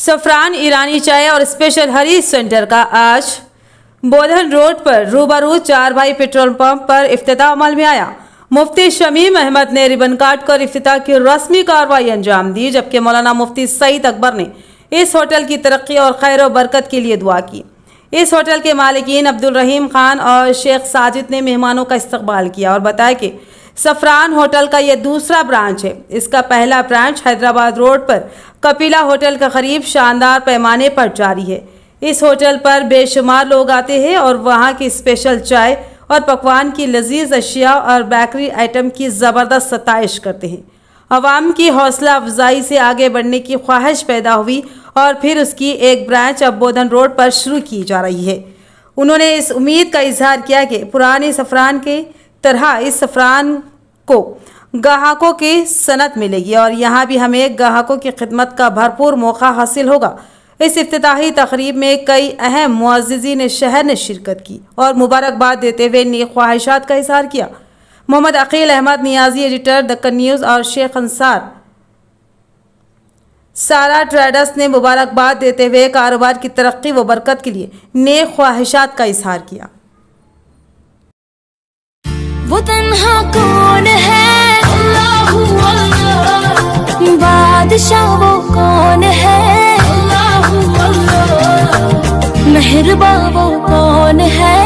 सफरान ईरानी चाय और special Harish centre का आज बोधन रोड पर रूबरू 4 भाई पेट्रोल पंप पर इफ्तिताह अमल में आया। मुफ्ती शमीम अहमद ने रिबन काट कर इफ्तिताह की रस्मी कार्रवाई अंजाम दी, जबकि मौलाना मुफ्ती सईद अकबर ने इस होटल की तरक्की और खैर व बरकत के लिए दुआ की। इस होटल के मालिकीन अब्दुल रहीम खान और शेख साजिद ने मेहमानों का इस्तकबाल किया और बताया कि सफरान होटल का यह दूसरा ब्रांच है। इसका पहला ब्रांच हैदराबाद रोड पर कपिला होटल के करीब शानदार पैमाने पर जारी है। इस होटल पर बेशुमार लोग आते हैं और वहाँ की स्पेशल चाय और पकवान की लजीज अशिया और बेकरी आइटम की ज़बरदस्त सताइश करते हैं। अवाम की हौसला अफजाई से आगे बढ़ने की ख्वाहिश पैदा हुई और फिर उसकी एक ब्रांच अब बोधन रोड पर शुरू की जा रही है। उन्होंने इस उम्मीद का इजहार किया कि पुराने सफरान के तरह इस सफरान को ग्राहकों की सनत मिलेगी और यहाँ भी हमें ग्राहकों की खिदमत का भरपूर मौका हासिल होगा। इस इफ्तिताही तकरीब में कई अहम मुअज़्ज़िज़ीन शहर ने शिरकत की और मुबारकबाद देते हुए नेक ख्वाहिशात का इजहार किया। मोहम्मद अकील अहमद नियाजी, एडिटर दक्कन न्यूज़, और शेख अंसार सारा ट्रेडर्स ने मुबारकबाद देते हुए कारोबार की तरक्की व बरकत के लिए नेक ख्वाहिशात का इजहार किया। वो तन्हा कौन है, अल्लाहू अल्लाह, बादशाह वो कौन है, अल्लाहू अल्लाह, मेहरबान वो कौन है।